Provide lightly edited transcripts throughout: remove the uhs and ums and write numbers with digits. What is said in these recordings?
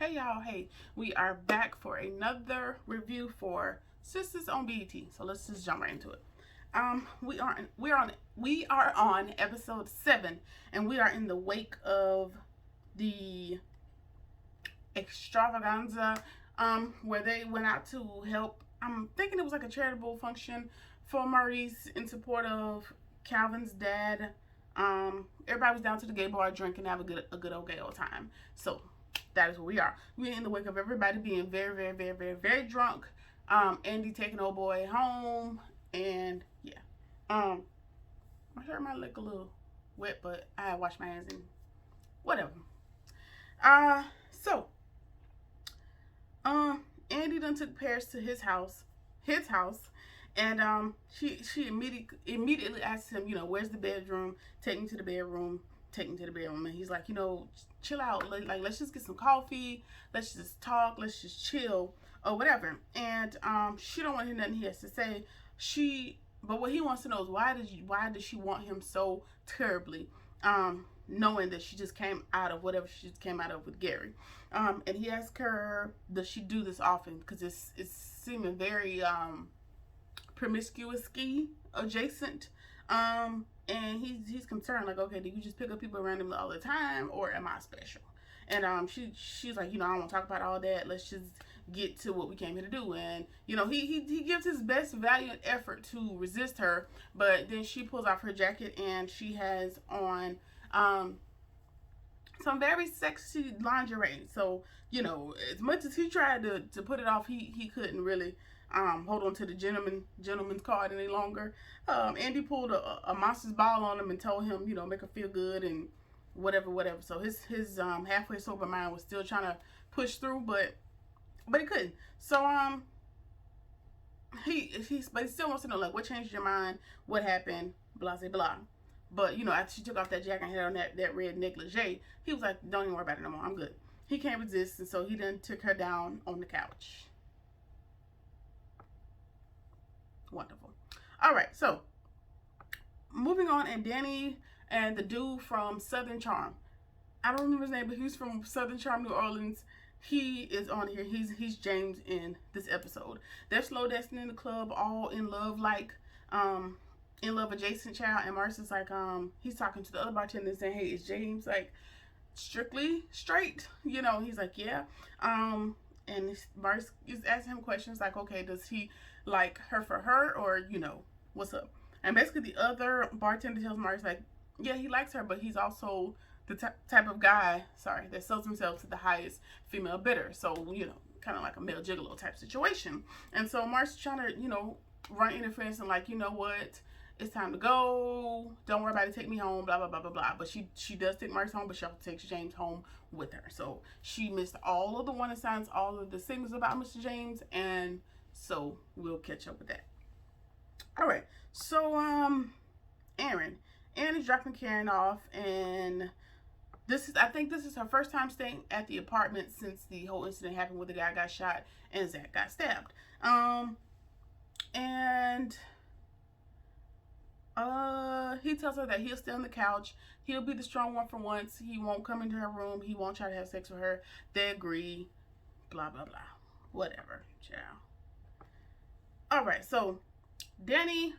Hey y'all, hey, we are back for another review for Sisters on BET. So let's just jump right into it. We are on episode 7, and we are in the wake of the extravaganza, where they went out to help. I'm thinking it was like a charitable function for Maurice in support of Calvin's dad. Everybody was down to the gay bar drinking, have a good old gay old time. So that is where we are. We're in the wake of everybody being very, very, very, very, very drunk. Andy taking old boy home, and yeah. My shirt might look a little wet, but I washed my hands and whatever. So Andy done took Paris to his house, and she immediately asked him, where's the bedroom? Take me to the bedroom. Take me to the bedroom. And he's like, chill out. Like, let's just get some coffee. Let's just talk. Let's just chill or whatever. And she don't want to hear nothing he has to say. But what he wants to know is why does she want him so terribly? Knowing that she just came out of whatever she just came out of with Gary. And he asked her, does she do this often? Because it's seeming very promiscuous ski adjacent. And he's concerned, like, okay, do you just pick up people randomly all the time, or am I special? And she's like, I don't want to talk about all that. Let's just get to what we came here to do. And he gives his best valiant effort to resist her, but then she pulls off her jacket and she has on some very sexy lingerie. So as much as he tried to put it off, he couldn't really hold on to the gentleman's card any longer. Andy pulled a monster's ball on him and told him, make her feel good and whatever. So his halfway sober mind was still trying to push through, but he couldn't. So he still wants to know, like, what changed your mind, what happened, blah blah blah. But after she took off that jacket and had on that red negligee, he was like, don't even worry about it no more. I'm good. He can't resist, and so he then took her down on the couch. Wonderful. All right, so moving on, and Danny and the dude from Southern Charm. I don't remember his name, but he's from Southern Charm, New Orleans. He is on here. He's James in this episode. They're slow dancing in the club, all in love, like in love adjacent child. And Marcy's like, he's talking to the other bartender and saying, hey, is James like strictly straight? He's like, yeah. And Marcy is asking him questions like, okay, does he like her for her, or what's up? And basically the other bartender tells Marcy, like, yeah, he likes her, but he's also the type of guy, that sells himself to the highest female bidder. So kind of like a male gigolo type situation. And so Marcy's trying to run interference and, like, what, it's time to go, don't worry about it, take me home, blah blah blah blah blah. But she does take Marcy home, but she also takes James home with her. So she missed all of the warning signs, all of the signals about Mr. James, and so we'll catch up with that. All right, so Aaron is dropping Karen off, and I think this is her first time staying at the apartment since the whole incident happened where the guy got shot and Zach got stabbed. And he tells her that he'll stay on the couch. He'll be the strong one for once. He won't come into her room. He won't try to have sex with her. They agree. Blah, blah, blah. Whatever, child. All right, so Danny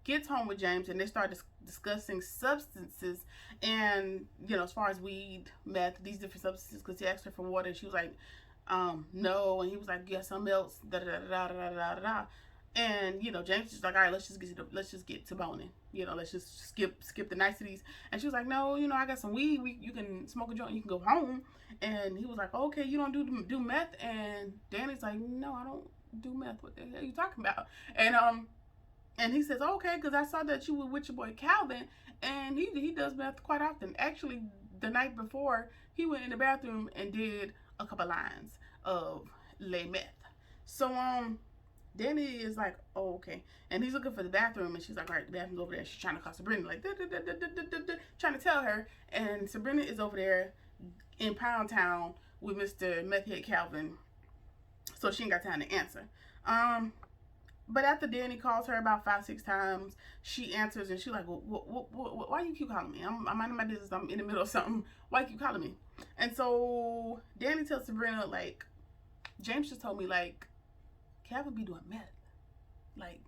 gets home with James, and they start discussing substances, and as far as weed, meth, these different substances, because he asked her for water, and she was like, no, and he was like, yeah, something else, da da da da da da da da. And James is like, all right, let's just get to boning. Let's just skip the niceties. And she was like, no, I got some weed. You can smoke a joint. You can go home. And he was like, okay, you don't do meth. And Danny's like, no, I don't do meth. What the hell are you talking about? And he says, okay, because I saw that you were with your boy Calvin, and he does meth quite often. Actually, the night before, he went in the bathroom and did a couple lines of lay meth. So Danny is like, oh, okay. And he's looking for the bathroom, and she's like, all right, the bathroom's over there. She's trying to call Sabrina, like, trying to tell her. And Sabrina is over there in Pound Town with Mr. Meth Head Calvin. So she ain't got time to answer. But after Danny calls her about 5, 6 times, she answers and she's like, why you keep calling me? I'm minding my business. I'm in the middle of something. Why you keep calling me? And so Danny tells Sabrina, like, James just told me, like, Calvin be doing meth. Like,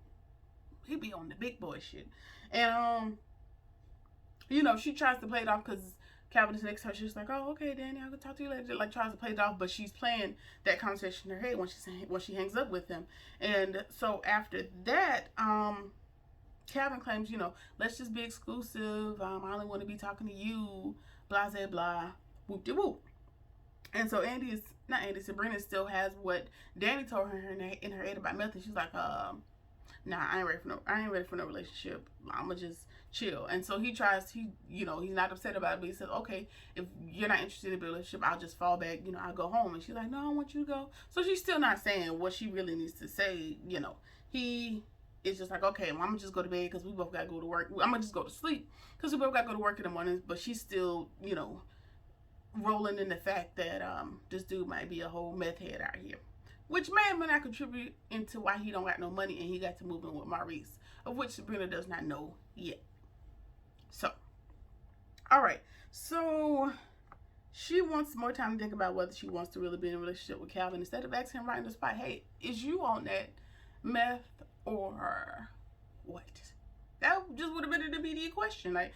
he be on the big boy shit. And, you know, she tries to play it off because Calvin is next to her. She's like, oh, okay, Danny, I'll talk to you later. Like, tries to play it off, but she's playing that conversation in her head when she hangs up with him. And so after that, Calvin claims, you know, let's just be exclusive. I only want to be talking to you. Blah, blah, blah. Whoop de whoop. And so Sabrina still has what Danny told her in her head about meth. And she's like, nah, I ain't ready for no relationship. I'ma just chill. And so he's not upset about it, but he says, okay, if you're not interested in a relationship, I'll just fall back, I'll go home. And she's like, no, I want you to go. So she's still not saying what she really needs to say. He is just like, okay, well, I'm gonna just go to bed because we both gotta go to work. I'm gonna just go to sleep because we both gotta go to work in the morning. But she's still, rolling in the fact that this dude might be a whole meth head out here, which may or may not contribute into why he don't got no money and he got to move in with Maurice, of which Sabrina does not know yet. So, all right. So she wants more time to think about whether she wants to really be in a relationship with Calvin, instead of asking him right in the spot, hey, is you on that meth or what? That just would have been an immediate question. Like,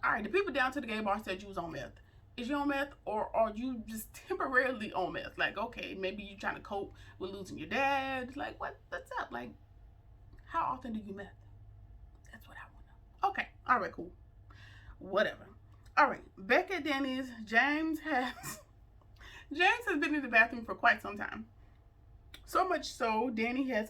all right, the people down to the gay bar said you was on meth. Is you on meth, or are you just temporarily on meth? Like, okay, maybe you're trying to cope with losing your dad. Like, what's up? Like, how often do you meth? That's what I want to know. Okay, all right, cool. Whatever. All right, back at Danny's, James has been in the bathroom for quite some time. So much so, Danny has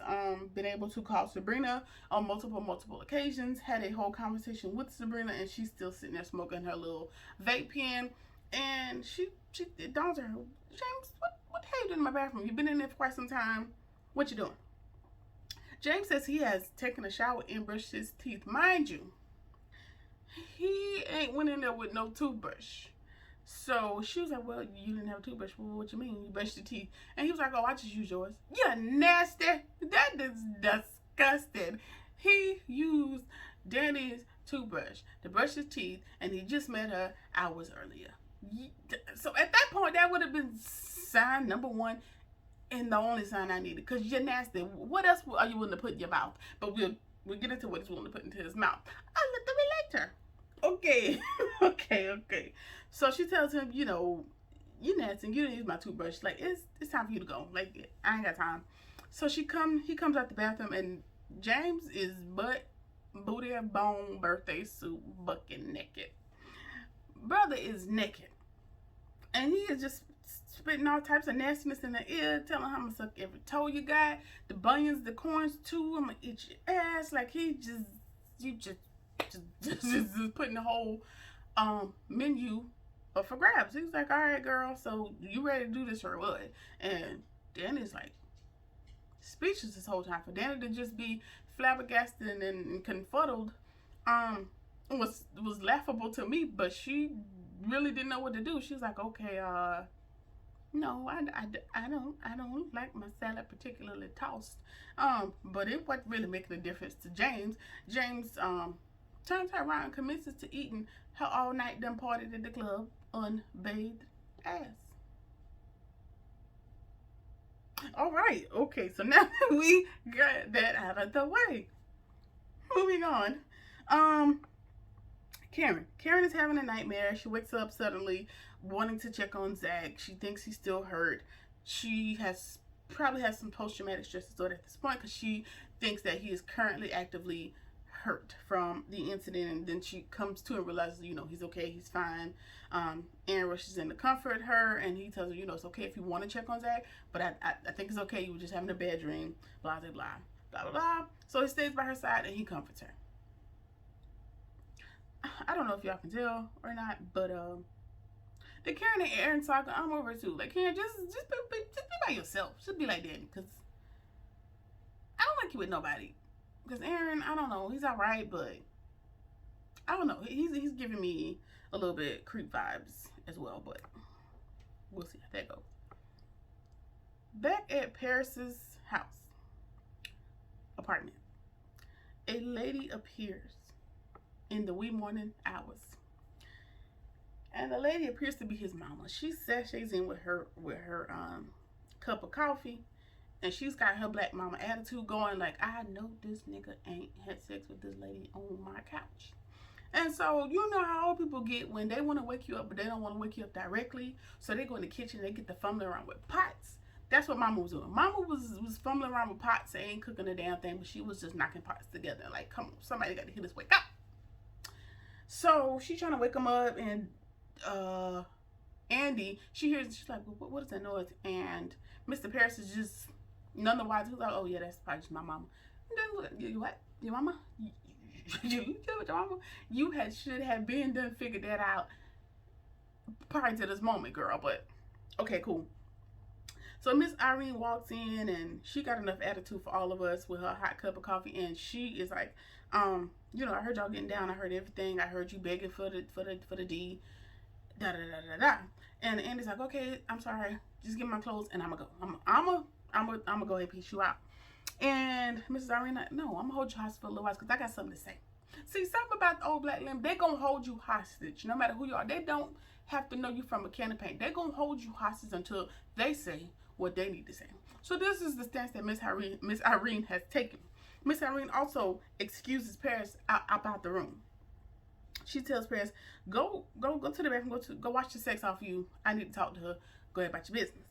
been able to call Sabrina on multiple occasions, had a whole conversation with Sabrina, and she's still sitting there smoking her little vape pen. And it dawns on her, James, what the hell you doing in my bathroom? You've been in there for quite some time. What you doing? James says he has taken a shower and brushed his teeth. Mind you, he ain't went in there with no toothbrush. So she was like, well, you didn't have a toothbrush. Well, what you mean? You brushed your teeth. And he was like, oh, I just used yours. You're nasty. That is disgusting. He used Danny's toothbrush to brush his teeth, and he just met her hours earlier. So at that point, that would have been sign number one and the only sign I needed, because you're nasty. What else are you willing to put in your mouth? But we'll get into what he's willing to put into his mouth a little bit later. Okay. Okay. So she tells him, you're nasty. You didn't use my toothbrush. Like, it's time for you to go. Like, I ain't got time. So he comes out the bathroom, and James is booty and bone birthday suit bucket naked. Brother is naked. And he is just spitting all types of nastiness in the ear, telling her, I'm gonna suck every toe you got, the bunions, the corns too, I'm gonna eat your ass. Like, you just putting the whole menu up for grabs. He was like, all right, girl, so you ready to do this or what? And Danny's like speechless this whole time. For Danny to just be flabbergasted and confuddled was laughable to me, but she really didn't know what to do. She was like, okay, no, I don't like my salad particularly tossed. But it wasn't really making a difference to James. James turns her around and commences to eating her all night done partied at the club unbathed ass. All right, okay, so now we got that out of the way. Moving on. Karen is having a nightmare. She wakes up suddenly wanting to check on Zach. She thinks he's still hurt. She probably has some post-traumatic stress disorder at this point, because she thinks that he is currently actively hurt from the incident. And then she comes to and realizes, he's okay, he's fine. Aaron rushes in to comfort her, and he tells her, it's okay if you want to check on Zach, but I think it's okay, you were just having a bad dream, blah, blah, blah, blah, blah, blah. So he stays by her side and he comforts her. I don't know if y'all can tell or not, but the Karen and Aaron saga, I'm over it too. Like, Karen, just be by yourself. Just be like Danny, because I don't like you with nobody. Because Aaron, I don't know, he's alright, but I don't know. He's giving me a little bit creep vibes as well, but we'll see how that goes. Back at Paris's house, apartment. A lady appears in the wee morning hours. And the lady appears to be his mama. She sashays in with her cup of coffee, and she's got her black mama attitude going like, I know this nigga ain't had sex with this lady on my couch. And so you know how old people get when they want to wake you up, but they don't want to wake you up directly. So they go in the kitchen, they get to fumbling around with pots. That's what Mama was doing. Mama was fumbling around with pots, and ain't cooking a damn thing, but she was just knocking pots together. Like, come on, somebody got to hit us, wake up. So she's trying to wake him up, and Andy, she's like, what is that noise? And Mr. Paris is just none the wiser. He's like, oh yeah, that's probably just my mama. And then look, you what? Your mama? You deal with your mama? You should have been done figured that out prior to this moment, girl. But okay, cool. So Miss Irene walks in, and she got enough attitude for all of us with her hot cup of coffee, and she is like, you know, I heard y'all getting down. I heard everything. I heard you begging for the D. Da da da da da. And Andy's like, okay, I'm sorry. Just give me my clothes, and I'ma go. I'ma go ahead and piece you out. And Mrs. Irene, like, no, I'm gonna hold you hostage for a little while because I got something to say. See, something about the old black limb, they gonna hold you hostage no matter who you are. They don't have to know you from a can of paint. They gonna hold you hostage until they say what they need to say. So this is the stance that Miss Irene has taken. Miss Irene also excuses Paris out the room. She tells Paris, go to the bathroom, go wash the sex off you. I need to talk to her. Go ahead about your business.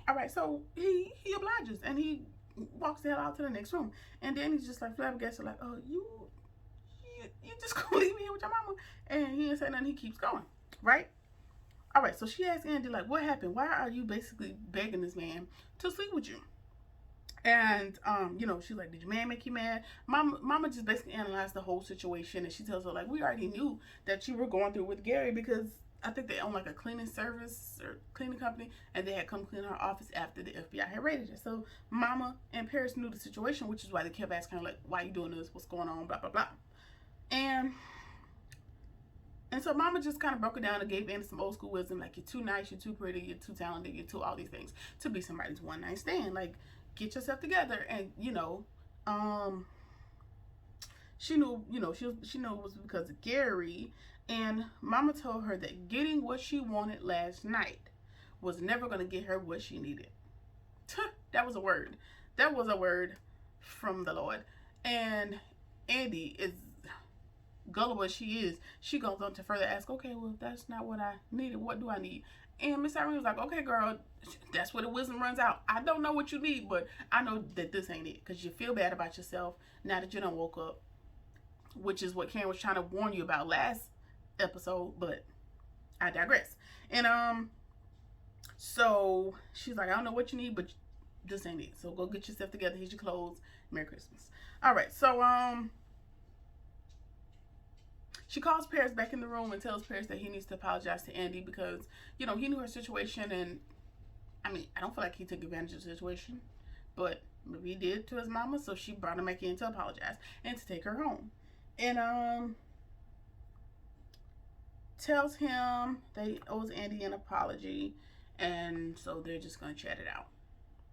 All right, so he obliges, and he walks the hell out to the next room. And then he's just like flabbergasted, like, oh, you just gonna leave me here with your mama? And he ain't say nothing. He keeps going, right? All right, so she asks Andy, like, what happened? Why are you basically begging this man to sleep with you? And, you know, she's like, did your man make you mad? Mama just basically analyzed the whole situation, and she tells her, like, we already knew that you were going through with Gary because I think they own, like, a cleaning service or cleaning company, and they had come clean her office after the FBI had raided it. So Mama and Paris knew the situation, which is why they kept asking her, like, why you doing this? What's going on? Blah, blah, blah. And so Mama just kind of broke it down and gave Andy some old school wisdom, like, you're too nice, you're too pretty, you're too talented, you're too all these things to be somebody's one night stand. Like, get yourself together. And, you know, she knew, you know, she knew it was because of Gary. And Mama told her that getting what she wanted last night was never going to get her what she needed. That was a word. That was a word from the Lord. And Andy is gullible as she is. She goes on to further ask, okay, well, if that's not what I needed, what do I need? And Miss Irene was like, okay, girl, that's where the wisdom runs out. I don't know what you need, but I know that this ain't it, because you feel bad about yourself now that you done woke up, which is what Karen was trying to warn you about last episode, but I digress. And so she's like, I don't know what you need, but this ain't it. So go get yourself together. Here's your clothes. Merry Christmas. All right. So she calls Paris back in the room and tells Paris that he needs to apologize to Andy because, you know, he knew her situation, and I mean, I don't feel like he took advantage of the situation, but maybe he did to his mama. So she brought him back in to apologize and to take her home. And tells him they owes Andy an apology, and so they're just gonna chat it out.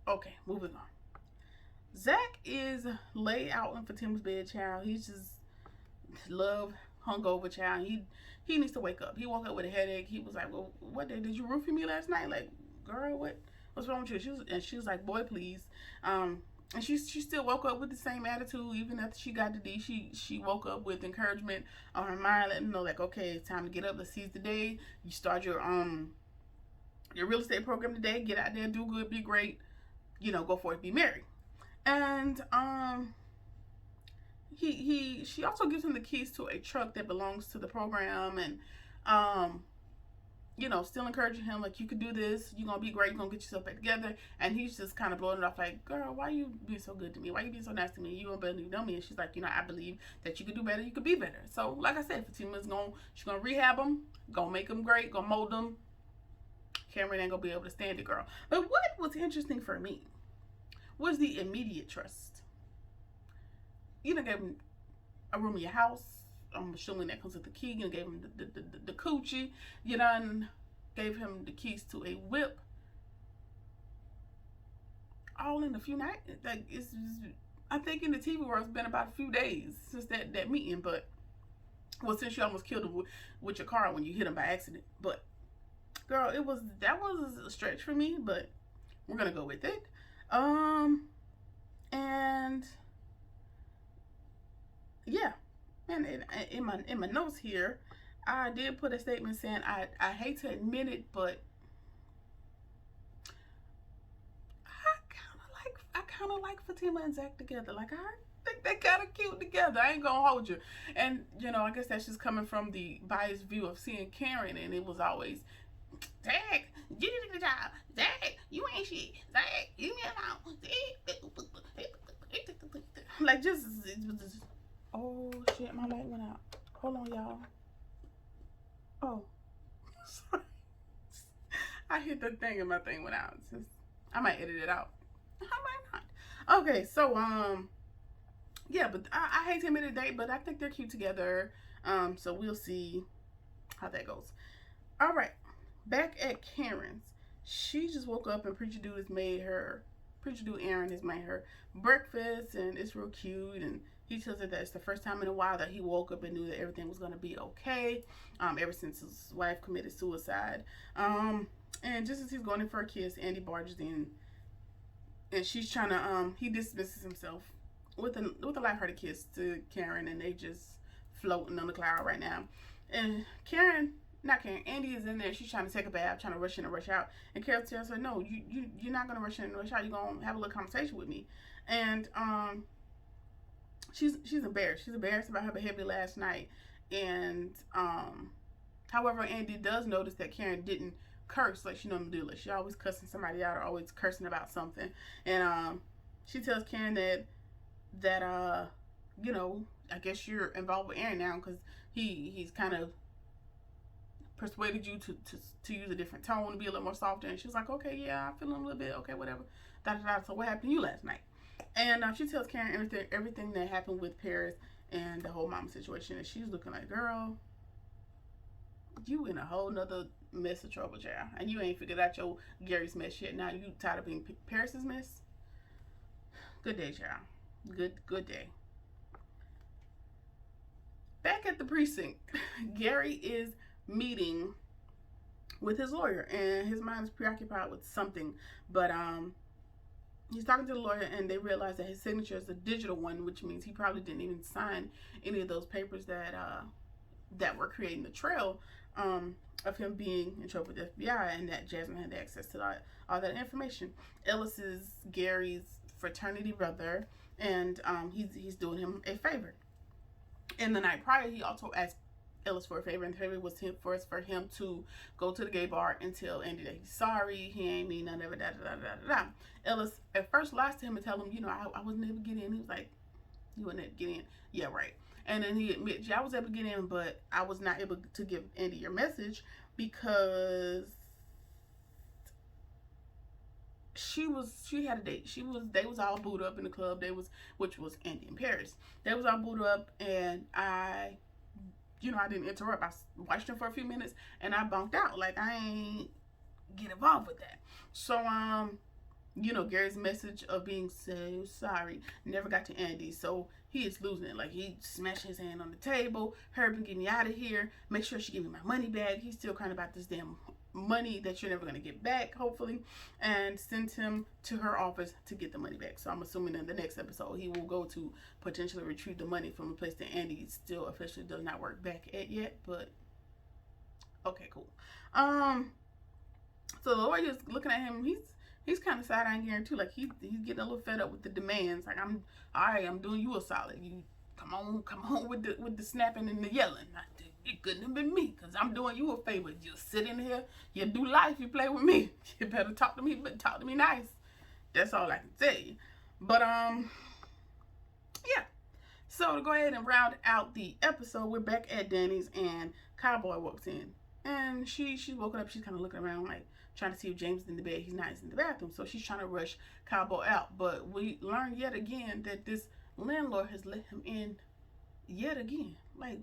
Okay, moving on. Zach is laid out in Fatima's bed, child. He's just hungover, child. He needs to wake up. He woke up with a headache. He was like, well, what did you roofie me last night? Like, girl, what's wrong with you? She was like, boy, please. And she still woke up with the same attitude even after she got the D. She woke up with encouragement on her mind, letting her know, like, okay, it's time to get up. Let's seize the day. You start your real estate program today. Get out there, do good, be great. You know, go for it, be merry. And she also gives him the keys to a truck that belongs to the program, and you know, still encouraging him, like, you could do this, you're gonna be great, you're gonna get yourself back together. And he's just kind of blowing it off like, girl, why you being so good to me? Why you being so nice to me? You don't better know me. And she's like, you know, I believe that you could do better, you could be better. So like I said, Fatima's she's gonna rehab him, gonna make him great, gonna mold him. Cameron ain't gonna be able to stand it, girl. But what was interesting for me was the immediate trust. You know, gave him a room in your house. I'm assuming that comes with the key. You gave him the coochie. You done gave him the keys to a whip. All in a few nights. Like, it's I think in the TV world, it's been about a few days since that meeting. But well, since you almost killed him with your car when you hit him by accident. But girl, that was a stretch for me, but we're gonna go with it. And yeah, and in my notes here, I did put a statement saying I hate to admit it, but I kind of like Fatima and Zach together. Like I think they kind of cute together. I ain't gonna hold you. And you know, I guess that's just coming from the biased view of seeing Karen, and it was always Zach, you did the job. Zach, you ain't shit. Zach, you me alone. Like just oh shit, my light went out. Hold on, y'all. Oh, sorry. I hit the thing and my thing went out. I might edit it out. I might not. Okay, so yeah, but I hate to admit it, but I think they're cute together. So we'll see how that goes. All right, back at Karen's, she just woke up and Preacher Dude Aaron has made her breakfast, and it's real cute. And he tells her that it's the first time in a while that he woke up and knew that everything was gonna be okay. Ever since his wife committed suicide. And just as he's going in for a kiss, Andy barges in. And she's trying to, he dismisses himself with a lighthearted kiss to Karen, and they just floating on the cloud right now. And Andy is in there. She's trying to take a bath, trying to rush in and rush out. And Carol tells her, no, you're not going to rush in and rush out. You're going to have a little conversation with me. And she's embarrassed. She's embarrassed about her behavior last night. And however, Andy does notice that Karen didn't curse like she normally do. Like she always cussing somebody out or always cursing about something. And she tells Karen that you know, I guess you're involved with Aaron now because he's kind of persuaded you to use a different tone, to be a little more softer. And she was like, okay, yeah, I feel a little bit okay, whatever. So what happened to you last night? And she tells Karen everything that happened with Paris and the whole mom situation. And she's looking like, girl, you in a whole nother mess of trouble, child, and you ain't figured out your Gary's mess yet. Now you tired of being Paris's mess. Good day, child. Good day. Back at the precinct, Gary is meeting with his lawyer, and his mind is preoccupied with something. But he's talking to the lawyer, and they realize that his signature is a digital one, which means he probably didn't even sign any of those papers that were creating the trail of him being in trouble with the FBI, and that Jasmine had access to all that information. Ellis is Gary's fraternity brother, and he's doing him a favor. And the night prior, he also asked Ellis for a favor, and the favor was for him to go to the gay bar and tell Andy that he's sorry, he ain't mean none of it, Ellis at first lies to him and tell him, you know, I wasn't able to get in. He was like, you wasn't able to get in? Yeah, right. And then he admits, yeah, I was able to get in, but I was not able to give Andy your message because she had a date. They was all booed up in the club. Which was Andy and Paris. They was all booed up, and I didn't interrupt. I watched them for a few minutes, and I bunked out. Like, I ain't get involved with that. So, Gary's message of being so sorry never got to Andy. So he is losing it. Like, he smashed his hand on the table. Herb, get me out of here. Make sure she give me my money back. He's still crying about this damn money that you're never going to get back, hopefully. And sent him to her office to get the money back. So I'm assuming in the next episode he will go to potentially retrieve the money from a place that Andy still officially does not work back at yet. But okay, cool. So the lawyer's looking at him. He's kind of side-eyeing Gary too. Like he's getting a little fed up with the demands. Like, I'm doing you a solid. You come on with the snapping and the yelling. It couldn't have been me, because I'm doing you a favor. Just sit in here, you do life, you play with me. You better talk to me, but talk to me nice. That's all I can tell you. But yeah. So to go ahead and round out the episode, we're back at Danny's, and Cowboy walks in. And she's woken up, she's kind of looking around, like trying to see if James is in the bed. He's not, he's in the bathroom. So she's trying to rush Cowboy out. But we learn yet again that this landlord has let him in yet again. Like,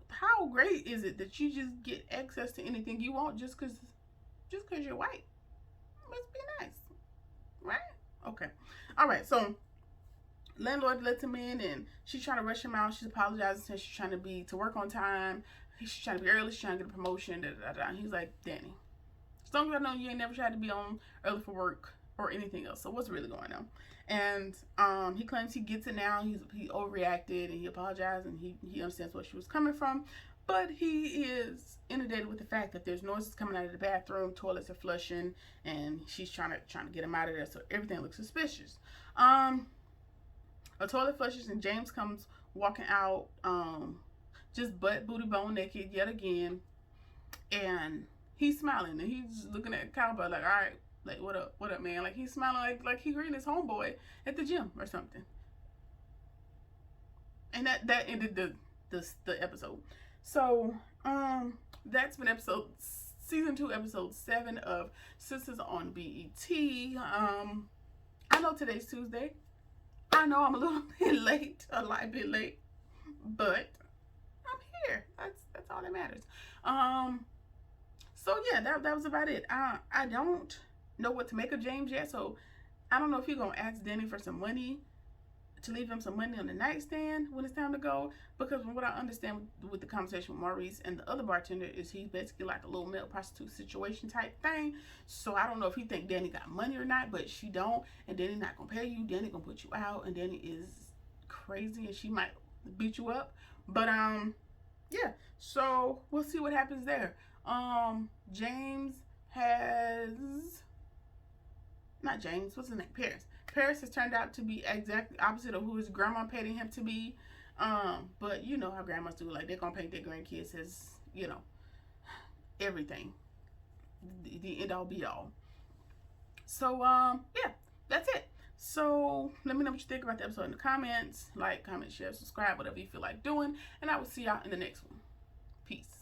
how great is it that you just get access to anything you want just because you're white? Must be nice, right? Okay. All right. So landlord lets him in, and she's trying to rush him out. She's apologizing, saying she's trying to work on time. She's trying to be early. She's trying to get a promotion. Da, da, da. And he's like, Danny, as long as I know you ain't never tried to be on early for work or anything else. So what's really going on? And he claims he gets it now. He overreacted, and he apologized, and he understands where she was coming from. But he is inundated with the fact that there's noises coming out of the bathroom, toilets are flushing, and she's trying to get him out of there. So everything looks suspicious. A toilet flushes, and James comes walking out, just butt booty bone naked yet again, and he's smiling, and he's looking at Cowboy like, all right, like what up, man? Like he's smiling like he greeting his homeboy at the gym or something. And that ended the episode. So that's been season 2, episode 7 of Sisters on BET. I know today's Tuesday. I know I'm a little bit late, a lot bit late, but I'm here. That's all that matters. So yeah, that was about it. I don't know what to make of James yet, so I don't know if he's gonna ask Danny for some money, to leave him some money on the nightstand when it's time to go, because from what I understand with the conversation with Maurice and the other bartender is he's basically like a little male prostitute situation type thing. So I don't know if he think Danny got money or not, but she don't, and Danny not gonna pay you. Danny gonna put you out, and Danny is crazy, and she might beat you up. But yeah, so we'll see what happens there. James has, not James, what's his name? Paris has turned out to be exactly opposite of who his grandma painted him to be. But you know how grandmas do, like they're gonna paint their grandkids as, you know, everything, the end all be all. So yeah, that's it. So let me know what you think about the episode in the comments. Like, comment, share, subscribe, whatever you feel like doing, and I will see y'all in the next one. Peace.